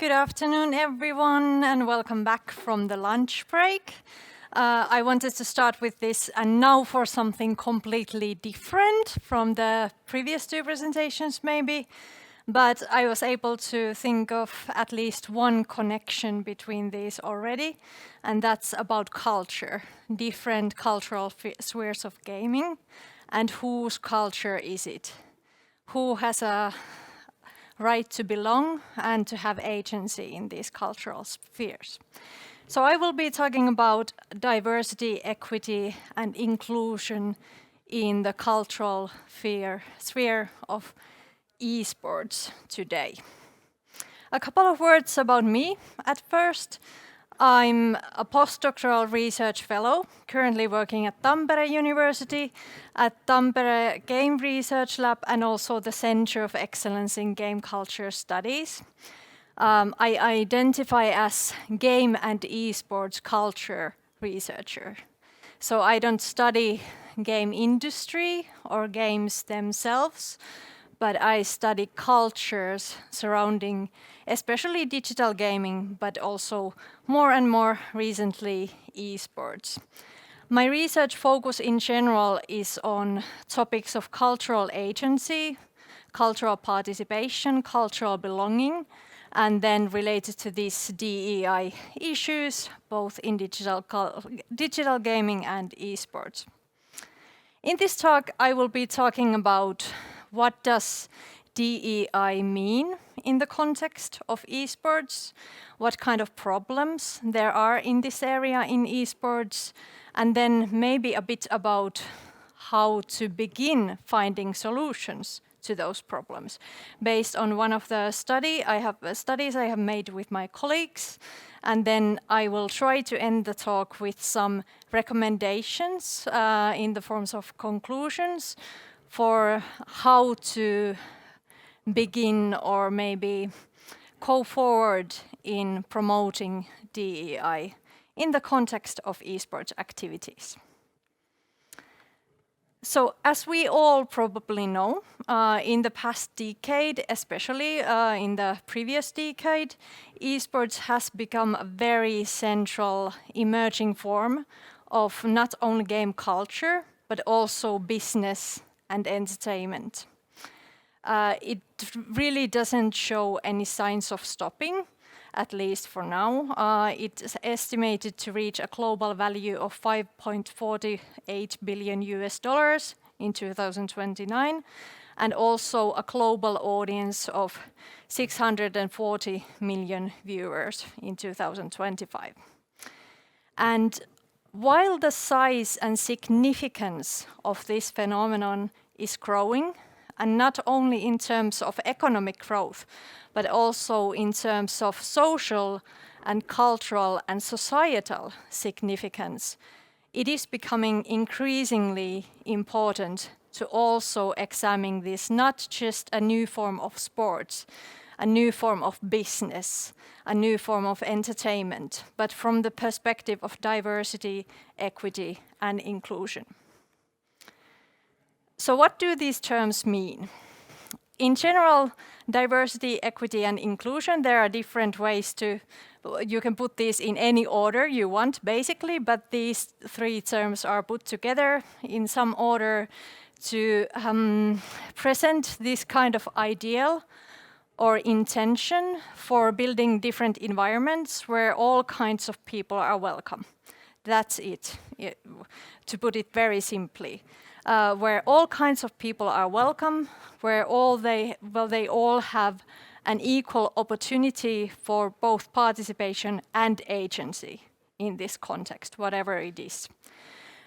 Good afternoon, everyone, and welcome back from the lunch break. I wanted to start with this, and now for something completely different from the previous two presentations, maybe. But I was able to think of at least one connection between these already, and that's about culture, different cultural spheres of gaming, and whose culture is it? Who has a right to belong and to have agency in these cultural spheres. So I will be talking about diversity, equity, and inclusion in the cultural sphere of esports today. A couple of words about me. At first, I'm a postdoctoral research fellow, currently working at Tampere University, at Tampere Game Research Lab, and also the Center of Excellence in Game Culture Studies. I identify as game and esports culture researcher. So I don't study game industry or games themselves, but I study cultures surrounding especially digital gaming, but also more and more recently esports. My research focus in general is on topics of cultural agency, cultural participation, cultural belonging, and then related to these DEI issues, both in digital gaming and esports. In this talk, I will be talking about what does DEI mean in the context of esports, what kind of problems there are in this area in esports, and then maybe a bit about how to begin finding solutions to those problems, based on one of the studies I have made with my colleagues, and then I will try to end the talk with some recommendations in the forms of conclusions for how to begin or maybe go forward in promoting DEI in the context of esports activities. So, as we all probably know, in the past decade, especially in the previous decade, esports has become a very central emerging form of not only game culture, but also business and entertainment. It really doesn't show any signs of stopping, at least for now. It's estimated to reach a global value of $5.48 billion in 2029, and also a global audience of 640 million viewers in 2025. And while the size and significance of this phenomenon is growing, and not only in terms of economic growth, but also in terms of social and cultural and societal significance, it is becoming increasingly important to also examine this not just a new form of sports, a new form of business, a new form of entertainment, but from the perspective of diversity, equity, and inclusion. So what do these terms mean? In general, diversity, equity, and inclusion, there are different ways you can put these in any order you want, basically, but these three terms are put together in some order to present this kind of ideal or intention for building different environments where all kinds of people are welcome. That's it, to put it very simply. Where all kinds of people are welcome, where they all have an equal opportunity for both participation and agency in this context, whatever it is.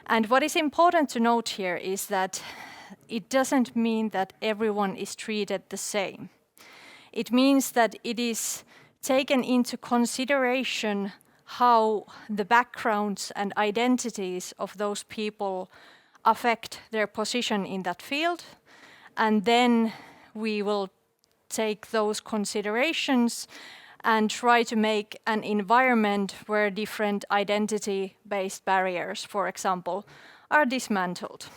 And what is important to note here is that it doesn't mean that everyone is treated the same. It means that it is taken into consideration how the backgrounds and identities of those people affect their position in that field, and then we will take those considerations and try to make an environment where different identity-based barriers, for example, are dismantled.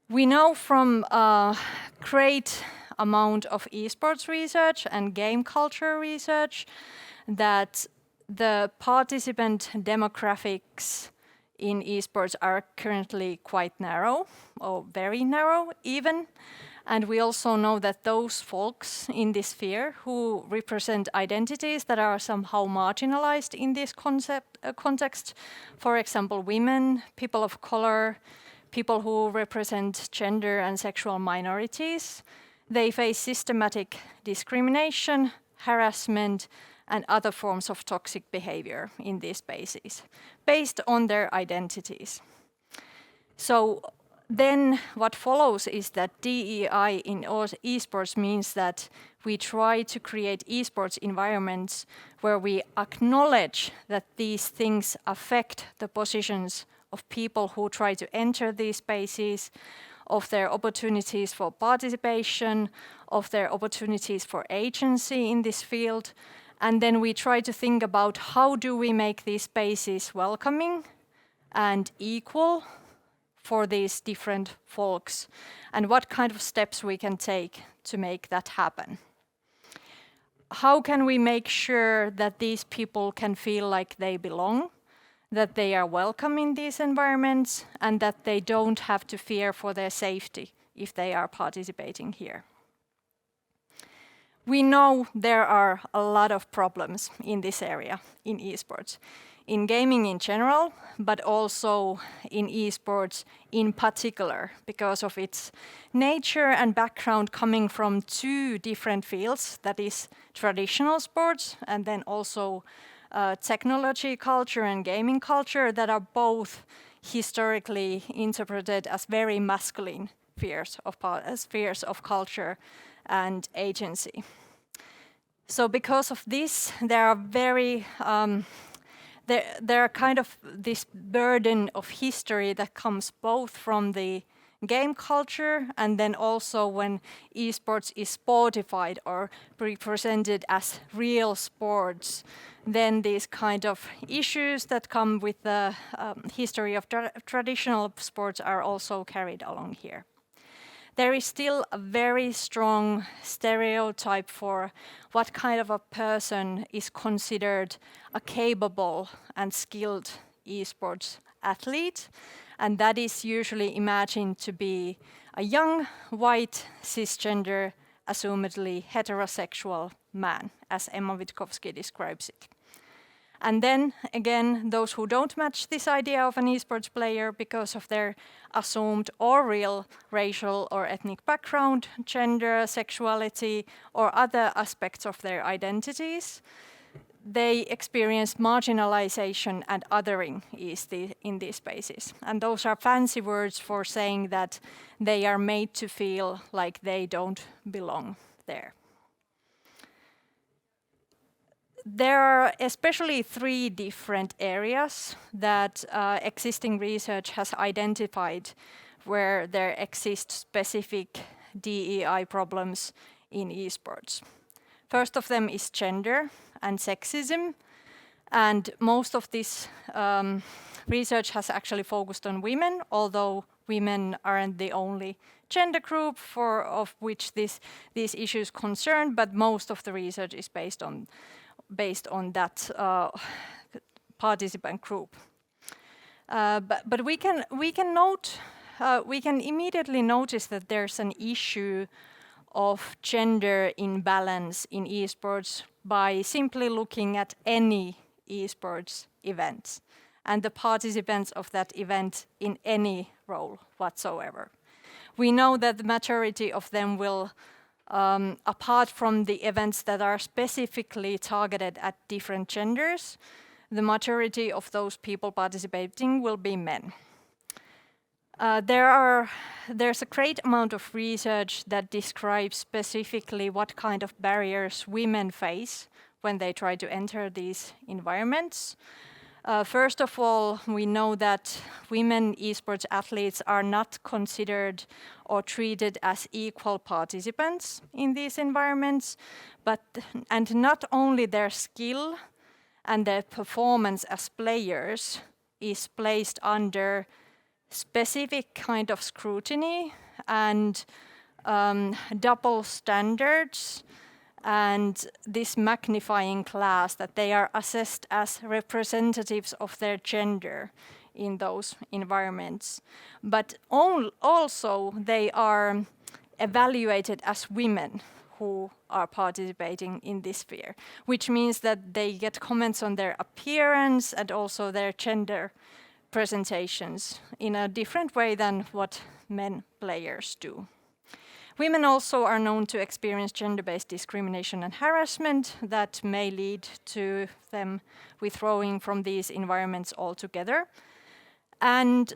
We know from great amount of esports research and game culture research that the participant demographics in esports are currently quite narrow, or very narrow even. And we also know that those folks in this sphere who represent identities that are somehow marginalized in this context, for example, women, people of color, people who represent gender and sexual minorities, they face systematic discrimination, harassment, and other forms of toxic behavior in these spaces, based on their identities. So then what follows is that DEI in esports means that we try to create esports environments where we acknowledge that these things affect the positions of people who try to enter these spaces, of their opportunities for participation, of their opportunities for agency in this field. And then we try to think about how do we make these spaces welcoming and equal for these different folks, and what kind of steps we can take to make that happen. How can we make sure that these people can feel like they belong, that they are welcome in these environments, and that they don't have to fear for their safety if they are participating here? We know there are a lot of problems in this area in esports, in gaming in general, but also in esports in particular, because of its nature and background coming from two different fields, that is traditional sports and then also technology culture and gaming culture, that are both historically interpreted as very masculine spheres of culture and agency. So because of this, there are there are kind of this burden of history that comes both from the game culture and then also when esports is sportified or represented as real sports, then these kind of issues that come with the history of traditional sports are also carried along here. There is still a very strong stereotype for what kind of a person is considered a capable and skilled esports athlete, and that is usually imagined to be a young, white, cisgender, assumedly heterosexual man, as Emma Witkowski describes it. And then again, those who don't match this idea of an esports player because of their assumed or real racial or ethnic background, gender, sexuality, or other aspects of their identities, they experience marginalization and othering in these spaces. And those are fancy words for saying that they are made to feel like they don't belong there. There are especially three different areas that existing research has identified where there exist specific DEI problems in esports. First of them is gender and sexism, and most of this research has actually focused on women, although women aren't the only gender group of which these issues concern, but most of the research is based on that participant group. But we can immediately notice that there's an issue of gender imbalance in esports by simply looking at any esports events and the participants of that event in any role whatsoever. We know that the majority of them will apart from the events that are specifically targeted at different genders, the majority of those people participating will be men. There's a great amount of research that describes specifically what kind of barriers women face when they try to enter these environments. First of all, we know that women esports athletes are not considered or treated as equal participants in these environments, and not only their skill and their performance as players is placed under specific kind of scrutiny and double standards and this magnifying glass that they are assessed as representatives of their gender in those environments. But also they are evaluated as women who are participating in this sphere, which means that they get comments on their appearance and also their gender presentations in a different way than what men players do. Women also are known to experience gender-based discrimination and harassment that may lead to them withdrawing from these environments altogether. And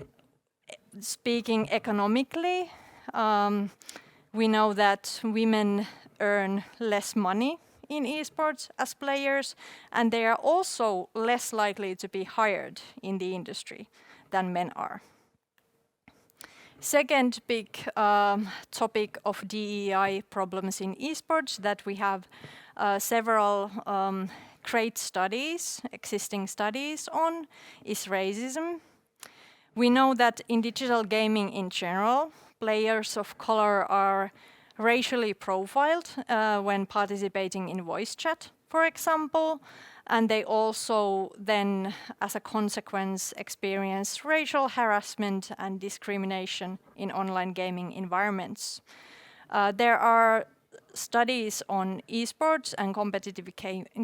speaking economically, we know that women earn less money in esports as players, and they are also less likely to be hired in the industry than men are. Second big topic of DEI problems in esports that we have several great studies, existing studies on, is racism. We know that in digital gaming in general, players of color are racially profiled when participating in voice chat, for example, and they also then, as a consequence, experience racial harassment and discrimination in online gaming environments. There are studies on esports and competitive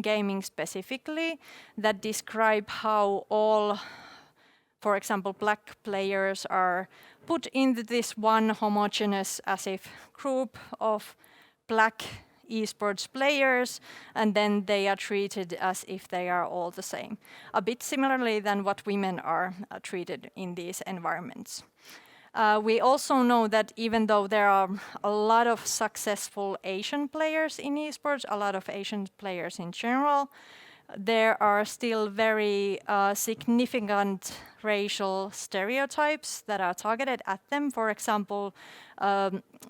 gaming specifically that describe how all, for example, black players are put into this one homogeneous as if group of black esports players, and then they are treated as if they are all the same, a bit similarly than what women are treated in these environments. We also know that even though there are a lot of successful Asian players in esports, a lot of Asian players in general, there are still very significant racial stereotypes that are targeted at them. For example,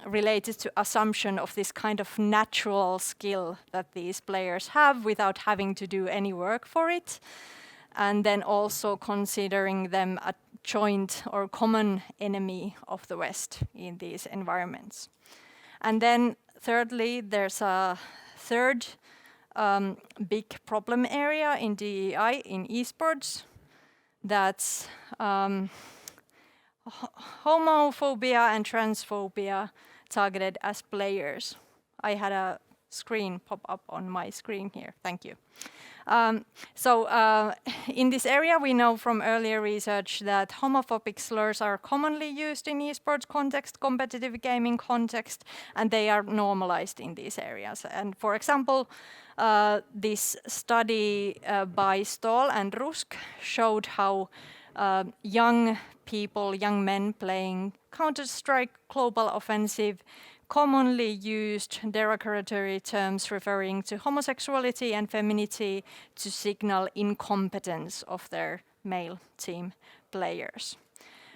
related to assumption of this kind of natural skill that these players have without having to do any work for it. And then also considering them a joint or common enemy of the West in these environments. And then thirdly, there's a third big problem area in DEI in esports. That's homophobia and transphobia targeted as players. I had a screen pop up on my screen here. Thank you. In this area, we know from earlier research that homophobic slurs are commonly used in esports context, competitive gaming context, and they are normalized in these areas. And for example, this study by Stoll and Rusk showed how young people, young men playing Counter-Strike Global Offensive commonly used derogatory terms referring to homosexuality and femininity to signal incompetence of their male team players.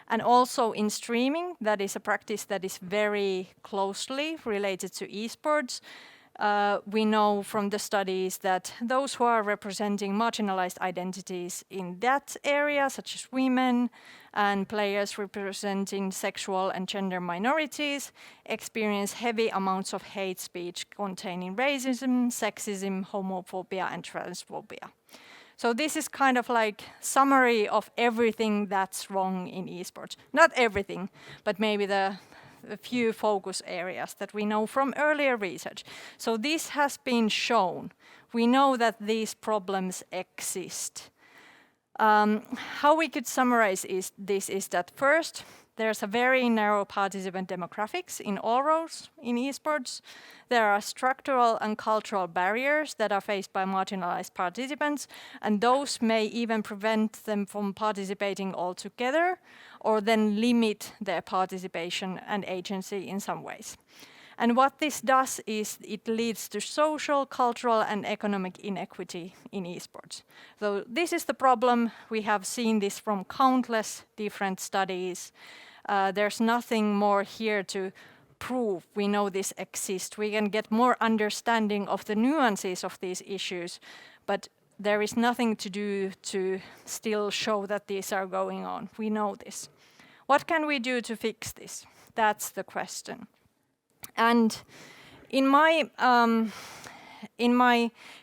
And also in streaming, that is a practice that is very closely related to esports. We know from the studies that those who are representing marginalized identities in that area, such as women and players representing sexual and gender minorities, experience heavy amounts of hate speech containing racism, sexism, homophobia, and transphobia. So this is kind of like summary of everything that's wrong in esports. Not everything, but maybe a few focus areas that we know from earlier research. So this has been shown. We know that these problems exist. How we could summarize this is that first, there's a very narrow participant demographics in all roles in esports. There are structural and cultural barriers that are faced by marginalized participants, and those may even prevent them from participating altogether, or then limit their participation and agency in some ways. And what this does is it leads to social, cultural, and economic inequity in esports. So this is the problem. We have seen this from countless different studies. There's nothing more here to prove. We know this exists. We can get more understanding of the nuances of these issues, but there is nothing to do to still show that these are going on. We know this. What can we do to fix this? That's the question. And in my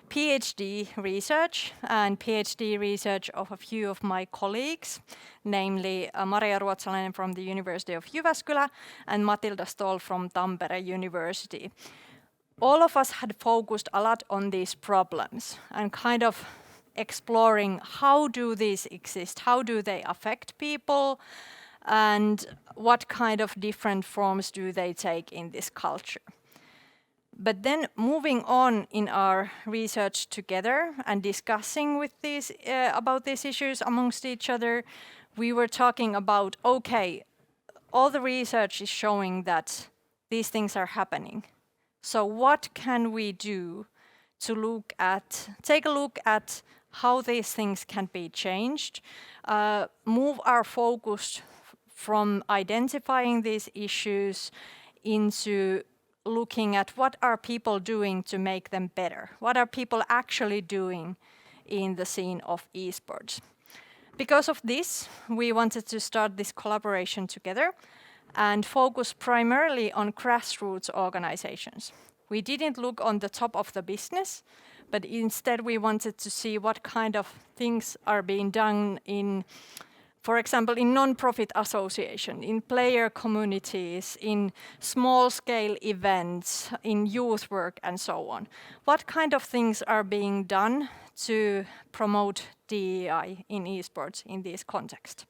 PhD research and PhD research of a few of my colleagues, namely Maria Ruotsalainen from the University of Jyväskylä and Matilda Stoll from Tampere University, all of us had focused a lot on these problems and kind of exploring how do these exist, how do they affect people, and what kind of different forms do they take in this culture. But then moving on in our research together and discussing with these about these issues amongst each other, we were talking about, okay, all the research is showing that these things are happening. So what can we do to take a look at how these things can be changed, move our focus from identifying these issues into looking at what are people doing to make them better? What are people actually doing in the scene of esports? Because of this, we wanted to start this collaboration together and focus primarily on grassroots organizations. We didn't look on the top of the business, but instead we wanted to see what kind of things are being done in, for example, in non-profit association, in player communities, in small-scale events, in youth work, and so on. What kind of things are being done to promote DEI in esports in this context?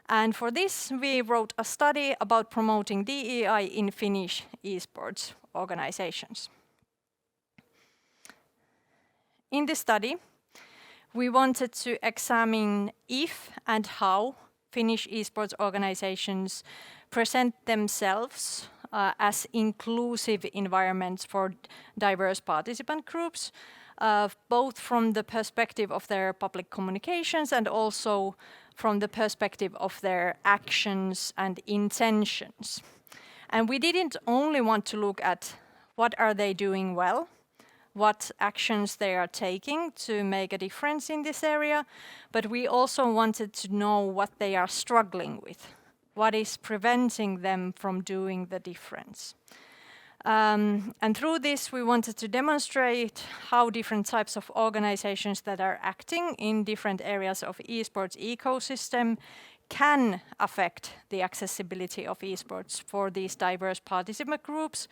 And for this, we wrote a study about promoting DEI in Finnish esports organizations. In this study, we wanted to examine if and how Finnish esports organizations present themselves as inclusive environments for diverse participant groups, both from the perspective of their public communications and also from the perspective of their actions and intentions. And we didn't only want to look at what are they doing well, what actions they are taking to make a difference in this area, but we also wanted to know what they are struggling with, what is preventing them from doing the difference. And through this, we wanted to demonstrate how different types of organizations that are acting in different areas of esports ecosystem can affect the accessibility of esports for these diverse participant groups,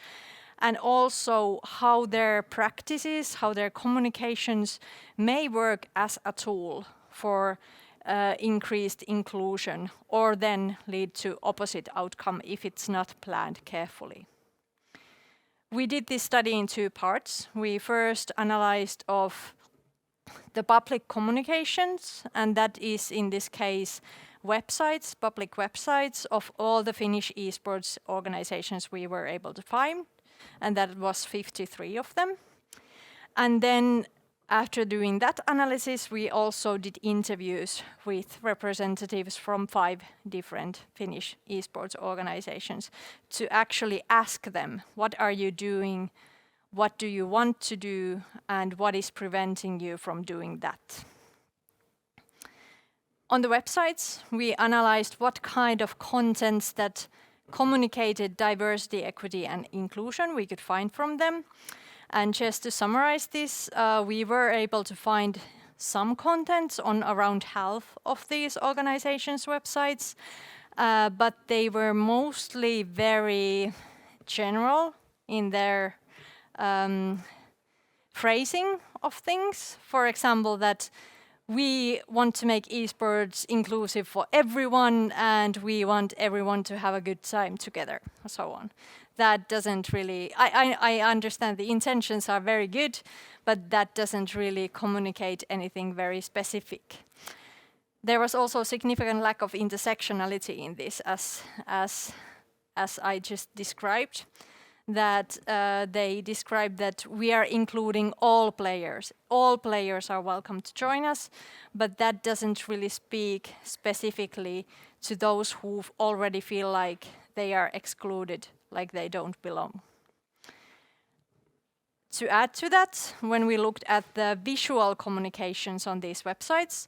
and also how their practices, how their communications may work as a tool for increased inclusion, or then lead to opposite outcome if it's not planned carefully. We did this study in two parts. We first analyzed of the public communications, and that is in this case websites, public websites of all the Finnish esports organizations we were able to find, and that was 53 of them. And then after doing that analysis, we also did interviews with representatives from 5 different Finnish esports organizations to actually ask them, what are you doing, what do you want to do, and what is preventing you from doing that? On the websites, we analyzed what kind of contents that communicated diversity, equity, and inclusion we could find from them. And just to summarize this, we were able to find some contents on around half of these organizations' websites, but they were mostly very general in their phrasing of things. For example, that we want to make esports inclusive for everyone, and we want everyone to have a good time together, and so on. That doesn't really, I understand the intentions are very good, but that doesn't really communicate anything very specific. There was also a significant lack of intersectionality in this, as I just described, that they described that we are including all players. All players are welcome to join us, but that doesn't really speak specifically to those who already feel like they are excluded, like they don't belong. To add to that, when we looked at the visual communications on these websites,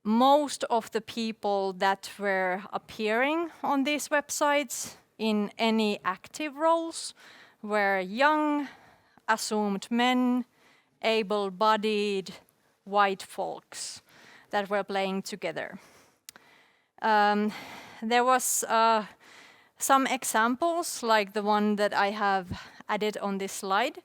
most of the people that were appearing on these websites in any active roles were young, assumed men, able-bodied, white folks that were playing together. There was some examples, like the one that I have added on this slide,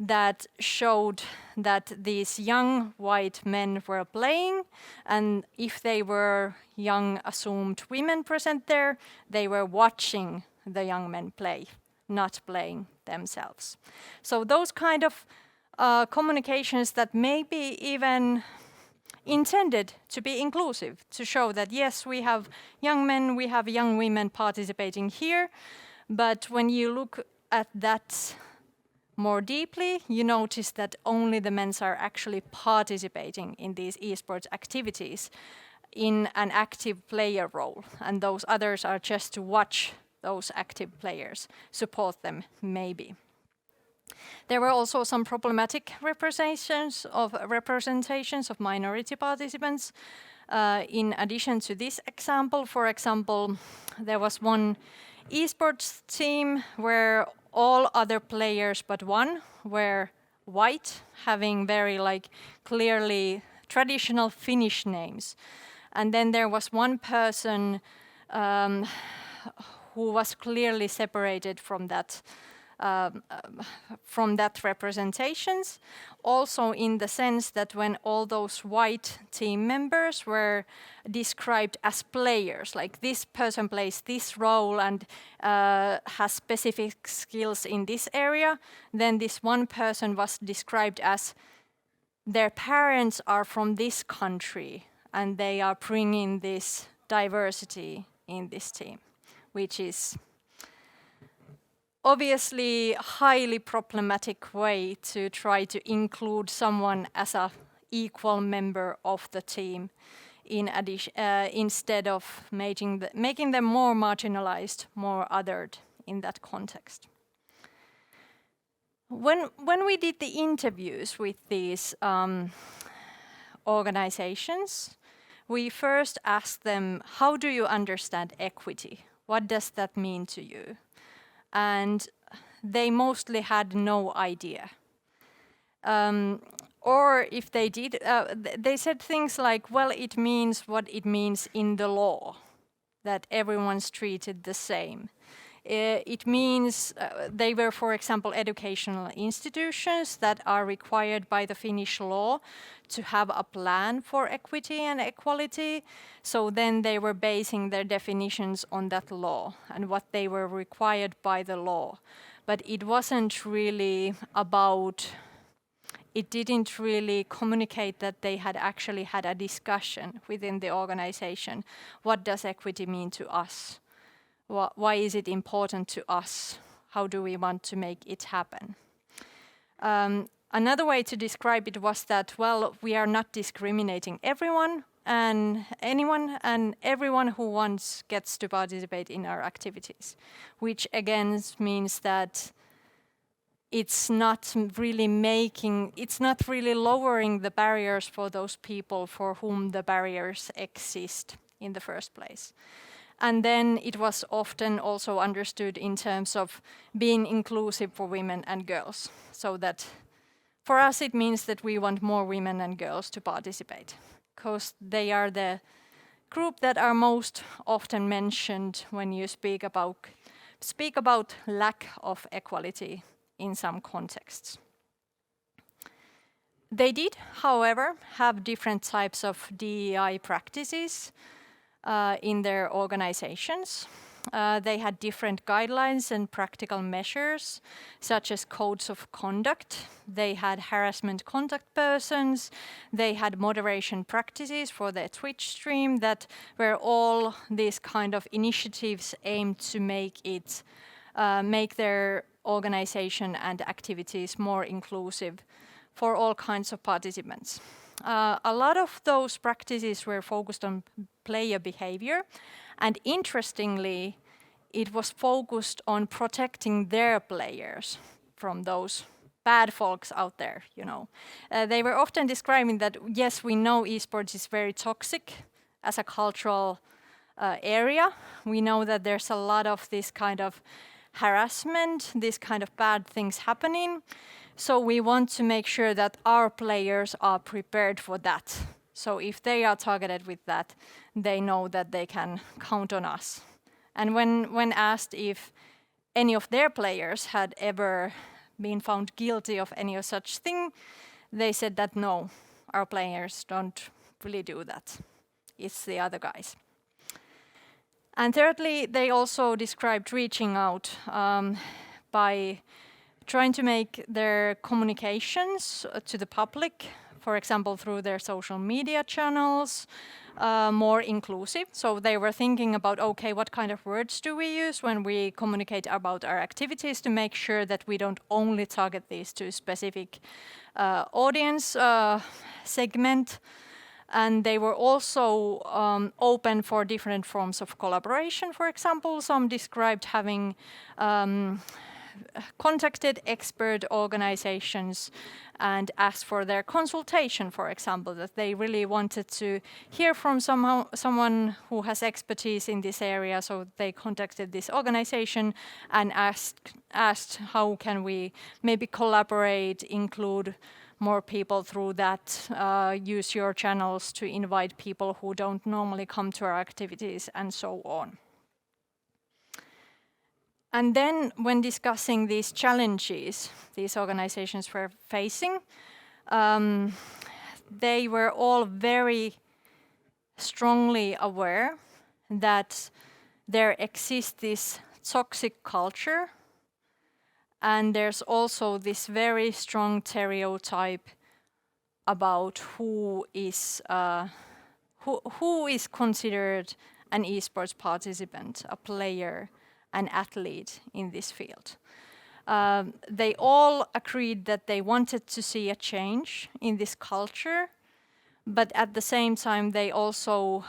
that showed that these young white men were playing, and if they were young assumed women present there, they were watching the young men play, not playing themselves. So those kind of communications that maybe even intended to be inclusive, to show that yes, we have young men, we have young women participating here, but when you look at that more deeply, you notice that only the men are actually participating in these esports activities in an active player role, and those others are just to watch those active players, support them maybe. There were also some problematic representations of minority participants. In addition to this example, for example, there was one esports team where all other players but one were white, having very clearly traditional Finnish names. And then there was one person who was clearly separated from that representations, also in the sense that when all those white team members were described as players, like this person plays this role and has specific skills in this area, then this one person was described as their parents are from this country and they are bringing this diversity in this team, which is obviously a highly problematic way to try to include someone as an equal member of the team in addition, instead of making them more marginalized, more othered in that context. When we did the interviews with these organizations, we first asked them, how do you understand equity? What does that mean to you? And they mostly had no idea. Or if they did, they said things like, well, it means what it means in the law, that everyone's treated the same. It means they were, for example, educational institutions that are required by the Finnish law to have a plan for equity and equality. So then they were basing their definitions on that law and what they were required by the law. But it wasn't really about, it didn't really communicate that they had actually had a discussion within the organization. What does equity mean to us? Why is it important to us? How do we want to make it happen? Another way to describe it was that, well, we are not discriminating everyone and anyone, and everyone who wants gets to participate in our activities, which again means that it's not really lowering the barriers for those people for whom the barriers exist in the first place. And then it was often also understood in terms of being inclusive for women and girls. So that for us it means that we want more women and girls to participate, because they are the group that are most often mentioned when you speak about lack of equality in some contexts. They did, however, have different types of DEI practices in their organizations. They had different guidelines and practical measures, such as codes of conduct. They had harassment contact persons. They had moderation practices for their Twitch stream that were all these kind of initiatives aimed to make their organization and activities more inclusive for all kinds of participants. A lot of those practices were focused on player behavior, and interestingly, it was focused on protecting their players from those bad folks out there, you know. They were often describing that, yes, we know esports is very toxic as a cultural area. We know that there's a lot of this kind of harassment, this kind of bad things happening. So we want to make sure that our players are prepared for that. So if they are targeted with that, they know that they can count on us. And when asked if any of their players had ever been found guilty of any of such thing, they said that no, our players don't really do that. It's the other guys. And thirdly, they also described reaching out by trying to make their communications to the public, for example, through their social media channels, more inclusive. So they were thinking about, okay, what kind of words do we use when we communicate about our activities to make sure that we don't only target these to a specific audience segment. And they were also open for different forms of collaboration. For example, some described having contacted expert organizations and asked for their consultation, for example, that they really wanted to hear from someone who has expertise in this area. So they contacted this organization and asked how can we maybe collaborate, include more people through that, use your channels to invite people who don't normally come to our activities, and so on. And then when discussing these challenges these organizations were facing, they were all very strongly aware that there exists this toxic culture, and there's also this very strong stereotype about who is considered an esports participant, a player, an athlete in this field. They all agreed that they wanted to see a change in this culture, but at the same time they also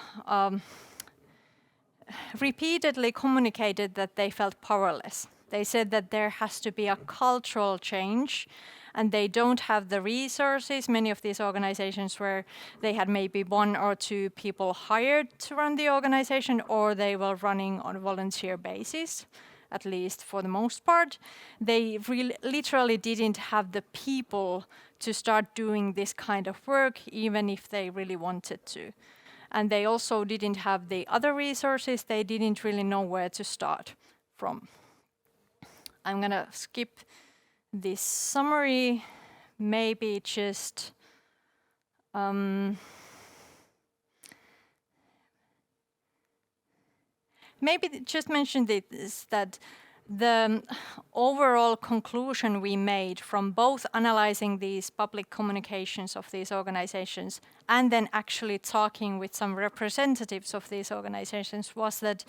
repeatedly communicated that they felt powerless. They said that there has to be a cultural change, and they don't have the resources. Many of these organizations where they had maybe 1 or 2 people hired to run the organization, or they were running on a volunteer basis, at least for the most part. They literally didn't have the people to start doing this kind of work, even if they really wanted to. And they also didn't have the other resources. They didn't really know where to start from. I'm gonna skip this summary, maybe just mention this, that the overall conclusion we made from both analyzing these public communications of these organizations and then actually talking with some representatives of these organizations was that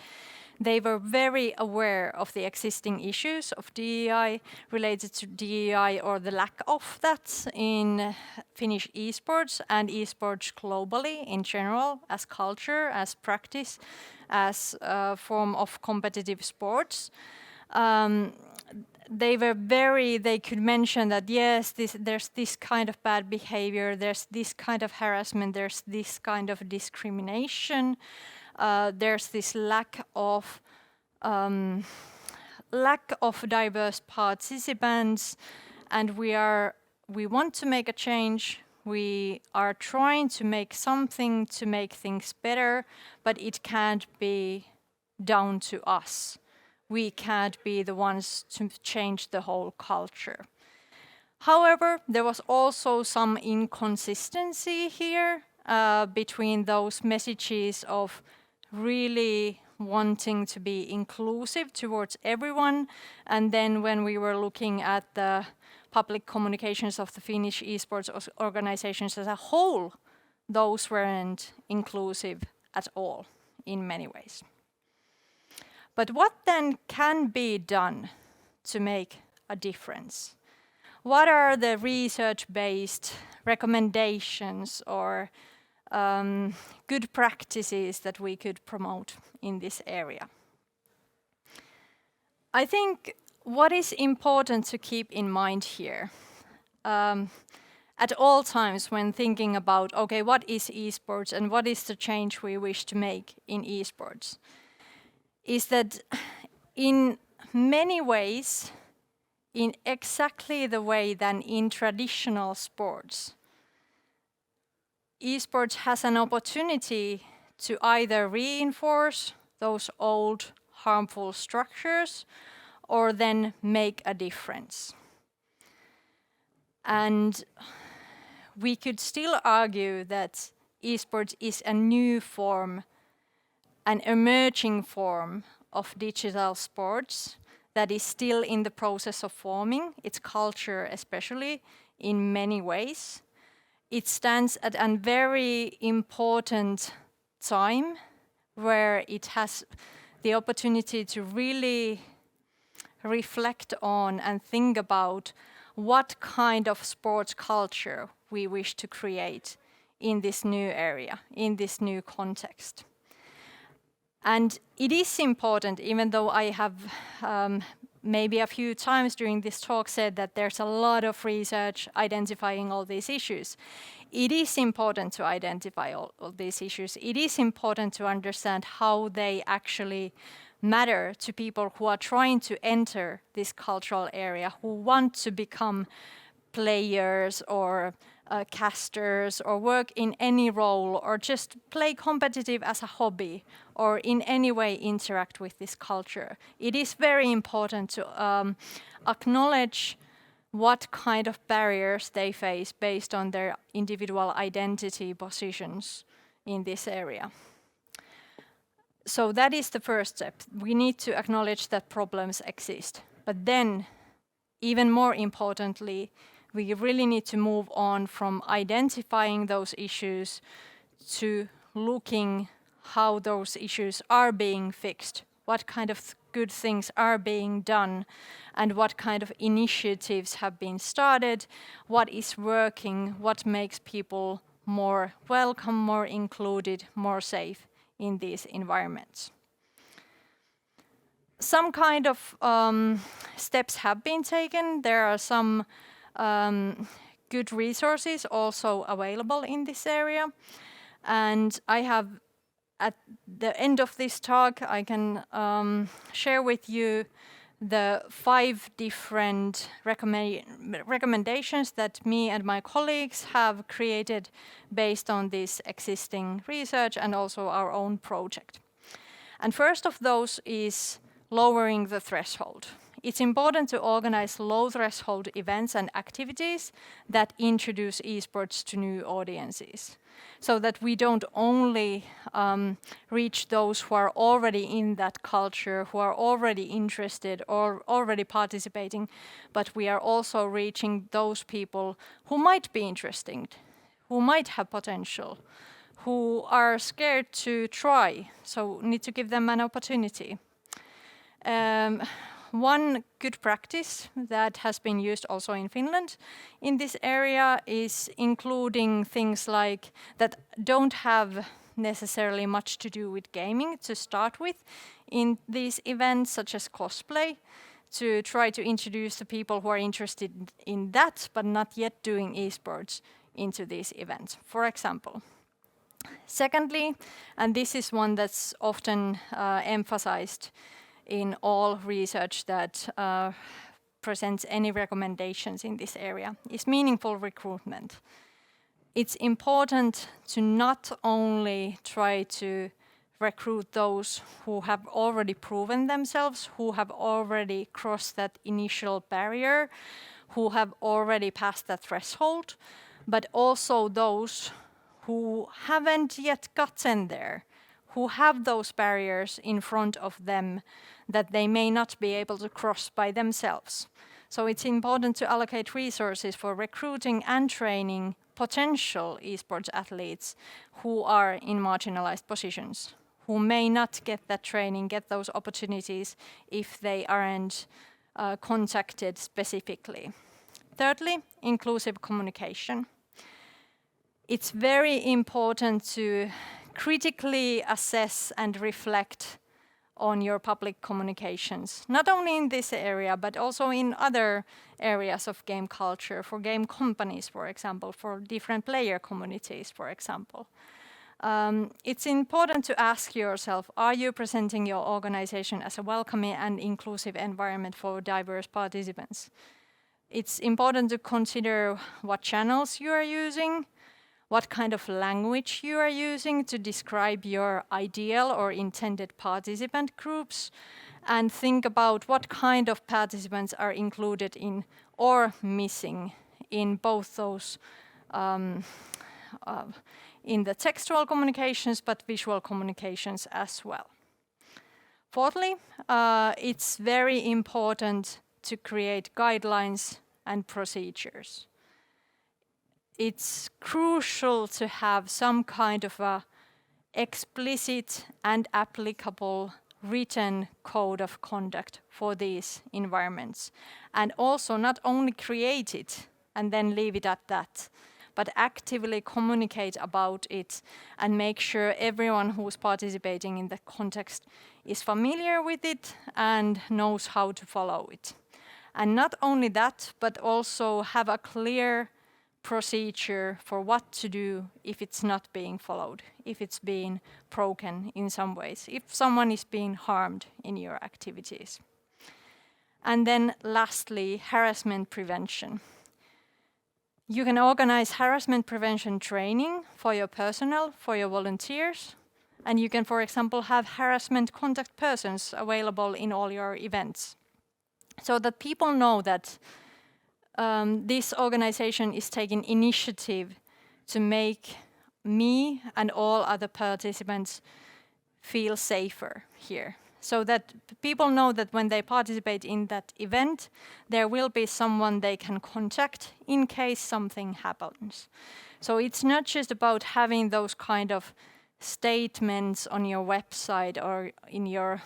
they were very aware of the existing issues of DEI, related to DEI or the lack of that in Finnish esports and esports globally in general, as culture, as practice, as a form of competitive sports. They could mention that yes, there's this kind of bad behavior, there's this kind of harassment, there's this kind of discrimination, there's this lack of diverse participants, and we want to make a change. We are trying to make something to make things better, but it can't be down to us. We can't be the ones to change the whole culture. However, there was also some inconsistency here between those messages of really wanting to be inclusive towards everyone, and then when we were looking at the public communications of the Finnish esports organizations as a whole, those weren't inclusive at all in many ways. But what then can be done to make a difference? What are the research-based recommendations or good practices that we could promote in this area? I think what is important to keep in mind here, at all times when thinking about, okay, what is esports and what is the change we wish to make in esports, is that in many ways, in exactly the way than in traditional sports, esports has an opportunity to either reinforce those old harmful structures or then make a difference. And we could still argue that esports is a new form, an emerging form of digital sports that is still in the process of forming its culture, especially in many ways. It stands at a very important time where it has the opportunity to really reflect on and think about what kind of sports culture we wish to create in this new area, in this new context. And it is important, even though I have maybe a few times during this talk said that there's a lot of research identifying all these issues. It is important to identify all these issues. It is important to understand how they actually matter to people who are trying to enter this cultural area, who want to become players or casters or work in any role or just play competitive as a hobby or in any way interact with this culture. It is very important to acknowledge what kind of barriers they face based on their individual identity positions in this area. So that is the first step. We need to acknowledge that problems exist. But then, even more importantly, we really need to move on from identifying those issues to looking how those issues are being fixed, what kind of good things are being done, and what kind of initiatives have been started, what is working, what makes people more welcome, more included, more safe in these environments. Some kind of steps have been taken. There are some good resources also available in this area. And I have, at the end of this talk, I can share with you the 5 different recommendations that me and my colleagues have created based on this existing research and also our own project. And first of those is lowering the threshold. It's important to organize low-threshold events and activities that introduce esports to new audiences, so that we don't only reach those who are already in that culture, who are already interested or already participating, but we are also reaching those people who might be interested, who might have potential, who are scared to try, so need to give them an opportunity. One good practice that has been used also in Finland in this area is including things like that don't have necessarily much to do with gaming to start with in these events, such as cosplay, to try to introduce the people who are interested in that but not yet doing esports into these events, for example. Secondly, and this is one that's often emphasized in all research that presents any recommendations in this area, is meaningful recruitment. It's important to not only try to recruit those who have already proven themselves, who have already crossed that initial barrier, who have already passed that threshold, but also those who haven't yet gotten there, who have those barriers in front of them that they may not be able to cross by themselves. So it's important to allocate resources for recruiting and training potential esports athletes who are in marginalized positions, who may not get that training, get those opportunities if they aren't contacted specifically. Thirdly, inclusive communication. It's very important to critically assess and reflect on your public communications, not only in this area, but also in other areas of game culture, for game companies, for example, for different player communities, for example. It's important to ask yourself, are you presenting your organization as a welcoming and inclusive environment for diverse participants? It's important to consider what channels you are using, what kind of language you are using to describe your ideal or intended participant groups, and think about what kind of participants are included in or missing in both those in the textual communications, but visual communications as well. Fourthly, it's very important to create guidelines and procedures. It's crucial to have some kind of a explicit and applicable written code of conduct for these environments. And also not only create it and then leave it at that, but actively communicate about it and make sure everyone who's participating in the context is familiar with it and knows how to follow it. And not only that, but also have a clear procedure for what to do if it's not being followed, if it's being broken in some ways, if someone is being harmed in your activities. And then lastly, harassment prevention. You can organize harassment prevention training for your personnel, for your volunteers, and you can, for example, have harassment contact persons available in all your events, so that people know that this organization is taking initiative to make me and all other participants feel safer here. So that people know that when they participate in that event, there will be someone they can contact in case something happens. So it's not just about having those kind of statements on your website or in your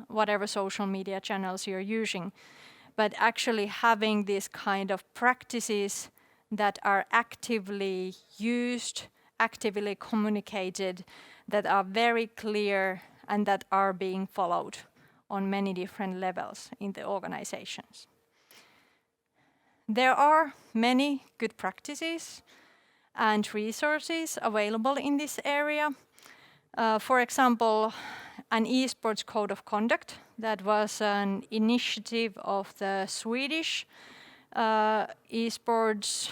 whatever social media channels you're using, but actually having these kind of practices that are actively used, actively communicated, that are very clear and that are being followed on many different levels in the organizations. There are many good practices and resources available in this area. For example, an esports code of conduct that was an initiative of the Swedish esports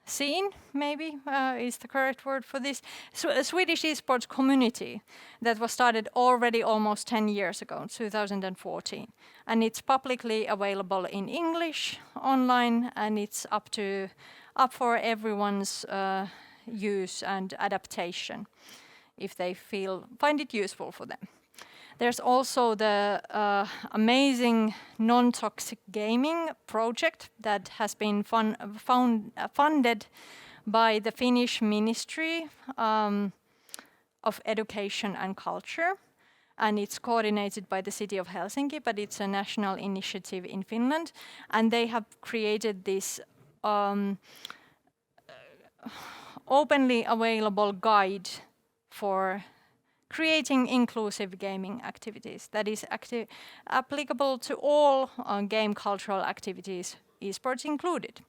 scene, maybe is the correct word for this. So a Swedish esports community that was started already almost 10 years ago, 2014. And it's publicly available in English online, and it's up for everyone's use and adaptation if they find it useful for them. There's also the amazing non-toxic gaming project that has been funded by the Finnish Ministry of Education and Culture, and it's coordinated by the city of Helsinki, but it's a national initiative in Finland, and they have created this openly available guide for creating inclusive gaming activities that is applicable to all game cultural activities, esports included.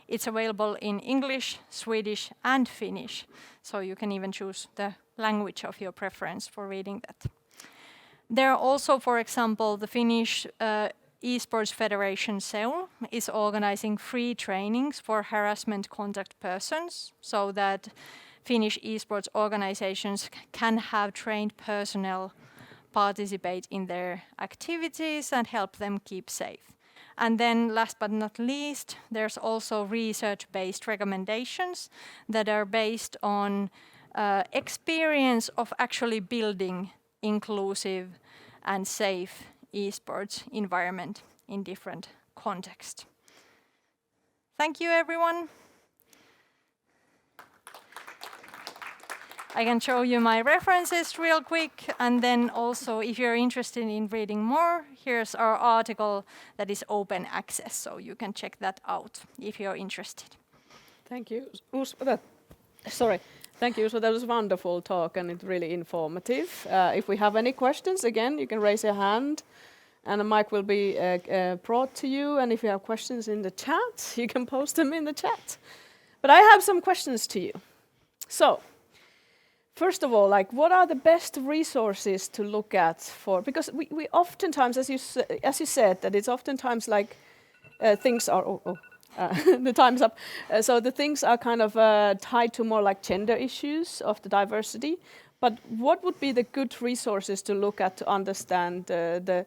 It's available in English, Swedish, and Finnish, so you can even choose the language of your preference for reading that. There are also, for example, the Finnish Esports Federation Seoul is organizing free trainings for harassment contact persons, so that Finnish esports organizations can have trained personnel participate in their activities and help them keep safe. And then last but not least, there's also research-based recommendations that are based on experience of actually building inclusive and safe esports environment in different contexts. Thank you, everyone. I can show you my references real quick, and then also if you're interested in reading more, here's our article that is open access, so you can check that out if you're interested. Thank you, Usva. Sorry, Thank you. So that was a wonderful talk and it's really informative. If we have any questions, again, you can raise your hand and a mic will be brought to you. And if you have questions in the chat, you can post them in the chat. But I have some questions to you. So, first of all, like, what are the best resources to look at for? Because we oftentimes, as you said, that it's oftentimes like things are. The time's up. So the things are kind of tied to more like gender issues of the diversity. But what would be the good resources to look at to understand the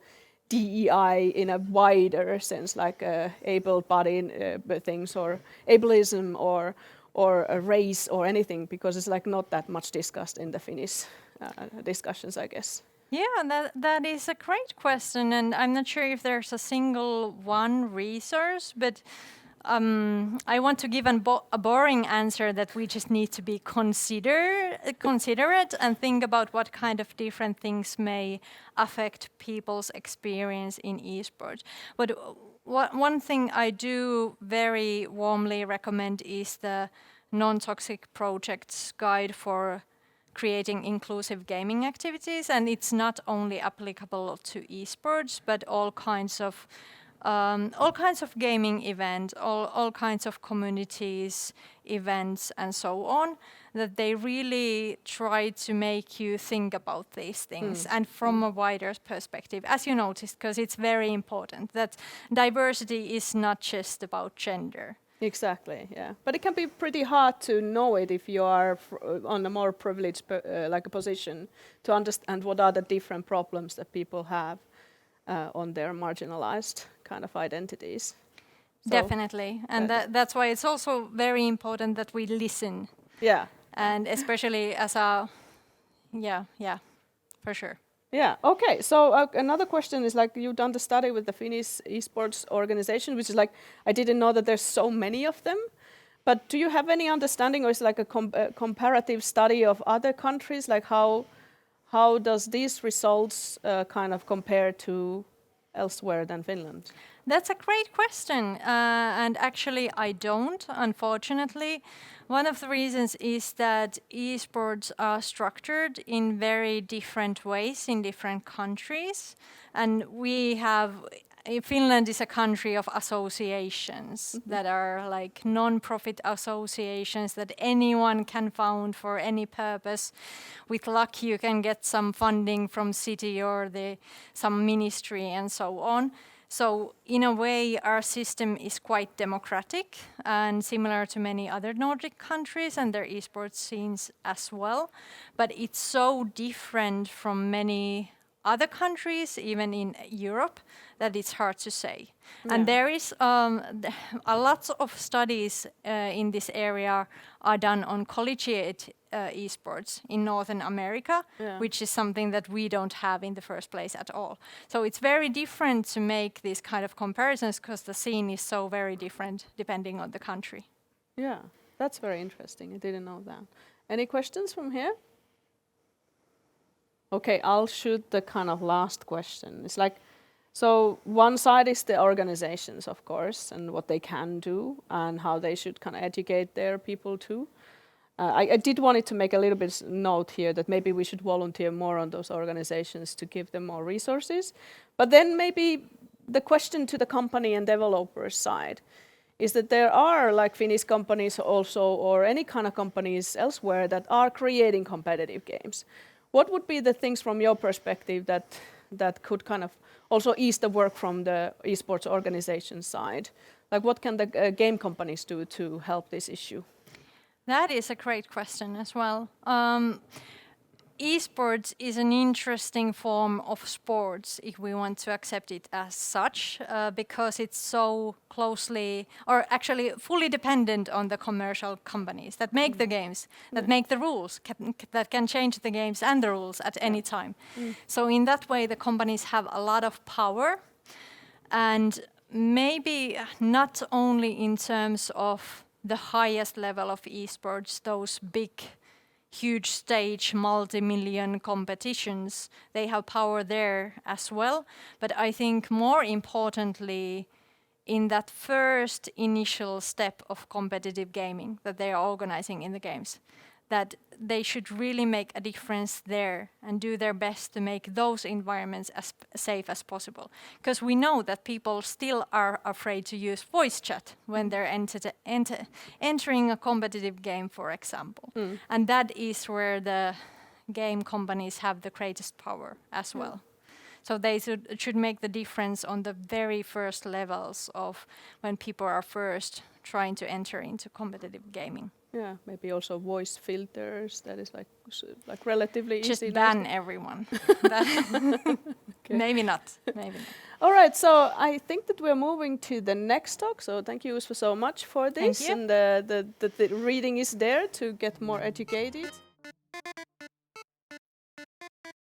DEI in a wider sense, like able-bodied things or ableism or a race or anything, because it's like not that much discussed in the Finnish discussions, I guess. Yeah, that is a great question, and I'm not sure if there's a single one resource, but I want to give a boring answer that we just need to be considerate and think about what kind of different things may affect people's experience in esports. But one thing I do very warmly recommend is the Non-Toxic Projects Guide for creating inclusive gaming activities, and it's not only applicable to esports, but all kinds of gaming events, all kinds of communities, events, and so on, that they really try to make you think about these things and from a wider perspective, as you noticed, because it's very important that diversity is not just about gender. Exactly, yeah. But it can be pretty hard to know it if you are on a more privileged like a position to understand what are the different problems that people have on their marginalized kind of identities. So definitely, and that's why it's also very important that we listen. Yeah. And especially as a, yeah, for sure. Yeah, okay. So another question is, like, you've done the study with the Finnish esports organization, which is like, I didn't know that there's so many of them. But do you have any understanding, or is it like a comparative study of other countries? Like how does these results kind of compare to elsewhere than Finland? That's a great question, and actually I don't, unfortunately. One of the reasons is that esports are structured in very different ways in different countries, and Finland is a country of associations that are like non-profit associations that anyone can found for any purpose. With luck, you can get some funding from city or some ministry and so on. So in a way, our system is quite democratic and similar to many other Nordic countries and their esports scenes as well. But it's so different from many other countries, even in Europe, that it's hard to say. Yeah. And there is a lot of studies in this area are done on collegiate esports in Northern America, which is something that we don't have in the first place at all. So it's very different to make these kind of comparisons because the scene is so very different depending on the country. Yeah, that's very interesting. I didn't know that. Any questions from here? Okay, I'll shoot the kind of last question. It's like, so one side is the organizations, of course, and what they can do and how they should kind of educate their people too. I did wanted to make a little bit note here that maybe we should volunteer more on those organizations to give them more resources. But then maybe the question to the company and developers side is that there are like Finnish companies also, or any kind of companies elsewhere that are creating competitive games. What would be the things from your perspective that could kind of also ease the work from the esports organization side? Like, what can the game companies do to help this issue? That is a great question as well. Esports is an interesting form of sports if we want to accept it as such, because it's so closely, or actually fully dependent on the commercial companies that make the games, that make the rules, that can change the games and the rules at any time. So in that way, the companies have a lot of power, and maybe not only in terms of the highest level of esports, those big, huge stage, multi-million competitions, they have power there as well. But I think more importantly, in that first initial step of competitive gaming that they are organizing in the games, that they should really make a difference there and do their best to make those environments as safe as possible. Because we know that people still are afraid to use voice chat when they're entering a competitive game, for example. And that is where the game companies have the greatest power as well. So they should make the difference on the very first levels of when people are first trying to enter into competitive gaming. Yeah, maybe also voice filters. That is like relatively Just easy. ban everyone. Maybe not. Maybe not. All right, so I think that we're moving to the next talk. So thank you, Usva, so much for this. Thank you. And the reading is there to get more educated.